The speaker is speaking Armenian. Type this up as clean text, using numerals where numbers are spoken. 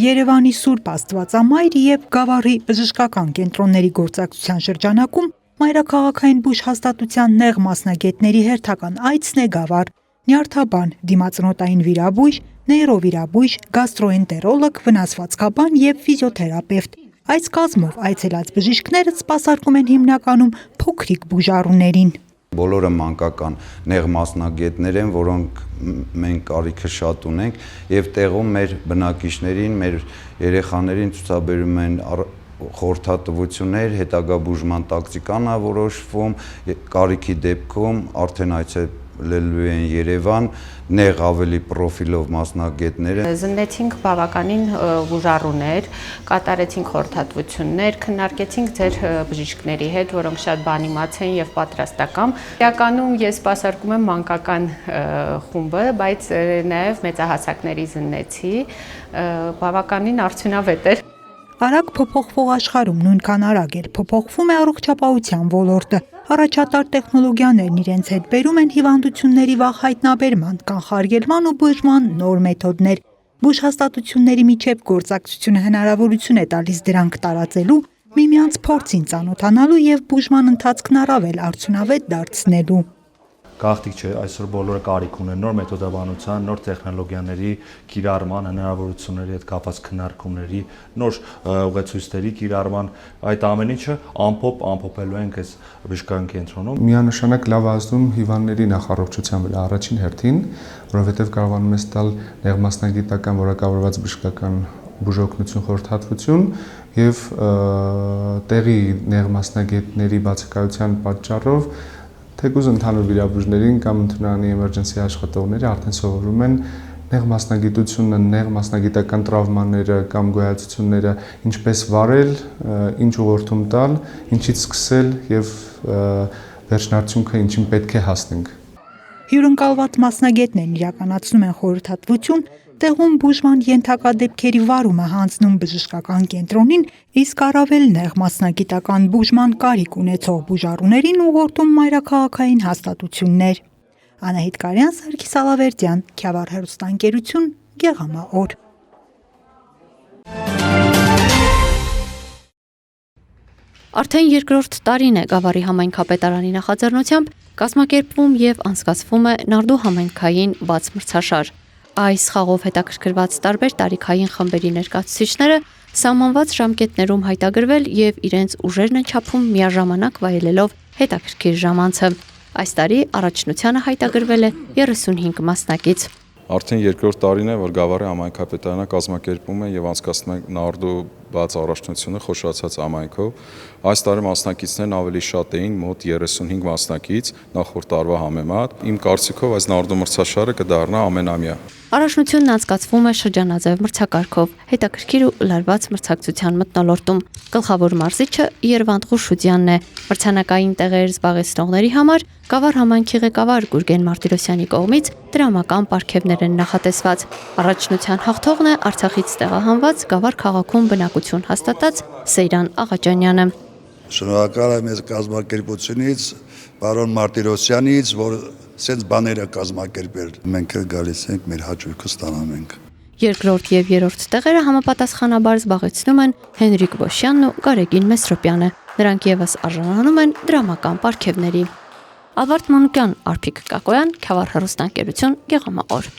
Երևանի Սուրբ Աստվածամայր և Գավառի բժշկական կենտրոնների գործակցության շրջանակում մայրաքաղաքային բուժհաստատության նեղ մասնագետների հերթական այցն է Գավառ։ Նյարդաբան, դիմացնոտային վիրաբույժ, նեյրովիրաբույժ, գաստրոենտերոլոգ, վնասվածքաբան և ֆիզիոթերապևտ։ Այս կազմով այցելած բժիշկները սպասարկում են հիմնականում փոքրիկ բուժառուներին։ Բոլորը մանկական նեղ մասնագետներ են, որոնք մենք կարիքը շատ ունենք եւ տեղում մեր բնակիչներին, մեր երեխաներին ցուցաբերում են խորհրդատվություններ, հետագա բուժման տակտիկան է որոշվում, կարիքի դեպքում արդեն այցելելու են Երևան, նեղ ավելի պրոֆիլով մասնագետներ են։ Զննեցինք բավականին բուժառուներ, կատարեցինք խորհրդատվություններ, քննարկեցինք ձեր բժիշկների հետ, որոնք շատ բանիմաց են եւ պատրաստական։ Իրականում ես սպասարկում եմ մանկական խումբը, բայց նաեւ մեծահասակների զննեցի, բավականին արդյունավետ էր։ Արագ փոփոխվող աշխարհում նույնքան արագ էլ փոփոխվում է առողջապահության ոլորտը։ Առաջատար տեխնոլոգիաներն իրենց հետ բերում են հիվանդությունների վաղ հայտնաբերման, կանխարգելման ու բուժման նոր մեթոդներ։ Բուժհաստատությունների միջև գործակցությունը հնարավորություն է տալիս դրանք տարածելու, միմյանց փորձին ծանոթանալու եւ բուժման ընթացքն առավել արդյունավետ դարձնելու։ Գաղտնիք չէ, այսօր բոլորը կարիք ունեն նոր մեթոդաբանության, նոր տեխնոլոգիաների կիրառման հնարավորությունների հետ կապված քննարկումների, նոր ուղեցույցների կիրառման, այդ ամեն ինչը ամփոփելու ենք այս բժշկական կենտրոնում։ Միանշանակ լավ ազդում հիվանդների նախառողջության վրա առաջին հերթին, որովհետև կարողանում ես տալ նեղ մասնագիտական որակավորված բժշկական բուժօգնություն, խորհրդատվություն եւ տեղի նեղ մասնագետների բացակայության պատճառով թեկուզ ընդհանուր վիրաբույժներին կամ ընդունարանի էմերջենսի աշխատողները արդեն սովորում են նեղ մասնագիտությունը, նեղ մասնագիտական տրավմաները կամ գոյացությունները ինչպես վարել, ինչ ուղղորդում տալ, ինչից սկսել եւ վերջնարդյունքը ինչին պետք է հասնենք։ Հյուրընկալված մասնագետներն իրականացնում են խորհրդատվություն, տեղում բուժման ենթակա դեպքերի վարումը հանձնում բժշկական կենտրոնին, իսկ առավել նեղ մասնագիտական բուժման կարիք ունեցող բուժառուներին ուղղորդում մայրաքաղաքային հաստատություններ։ Անահիտ Կարյան, Սարգիս Ալավերդյան, Քյավառ հեռուստաընկերություն, Գեղամաօր։ Արդեն երկրորդ տարին է Գավառի համայնքապետարանի նախաձեռնությամբ կազմակերպվում եւ անցկացվում է Նարդու համայնքային բաց մրցաշար։ Այս խաղով հետաքրքրված տարբեր տարիքային խմբերի ներկայացուցիչները սահմանված ժամկետներում հայտագրվել եւ իրենց ուժերն են չափում միաժամանակ վայելելով հետաքրքիր ժամանցը։ Այս տարի առաջնությանը հայտագրվել է 35 մասնակից։ Արդեն երկրորդ տարին է, որ Գավառի համայնքապետարանը կազմակերպում է եւ անցկացնում է Նարդու բաց առաջնությունը խոշորացած համայնքով։ Այս տարի մասնակիցներն ավելի շատ էին, մոտ 35 մասնակից նախորդ տարվա համեմատ։ Իմ կարծիքով այս Նարդու մրցաշարը կդառնա ամենամյա։ Առաջնությունն անցկացվում է շրջանաձև մրցակարգով, հետաքրքիր ու լարված մրցակցության մթնոլորտում։ Գլխավոր մարզիչը Երվանդ Ղուշուդյանն է։ Մրցանակային տեղեր զբաղեցնողների համար Գավառ համայնքի ղեկավար Գուրգեն Մարտիրոսյանի կողմից դրամական պարգևներ են նախատեսված։ Առաջնության հաղթողն է Արցախից տեղահանված Գավառ քաղաքում բնակություն հաստատած Սեյրան Աղաջանյանը։ Շնորհակալ եմ ես կազմակերպությունից, պարոն Մարտիրոսյանից, որ սենց բաները կազմակերպել։ Մենք գալիս ենք, մեր հաճույքը ստանամ ենք։ Երկրորդ եւ երրորդ տեղերը համապատասխանաբար զբաղեցնում են Հենրիկ Բոշյանն ու Գարեգին Մեսրոպյանը։ Նրանք եւս արժանանում են դրամական պարգևների։ Ալվարդ Մանուկյան, Արփիկ Կակոյան, Քյավառ հեռուստաընկերություն, Գեղամաօր։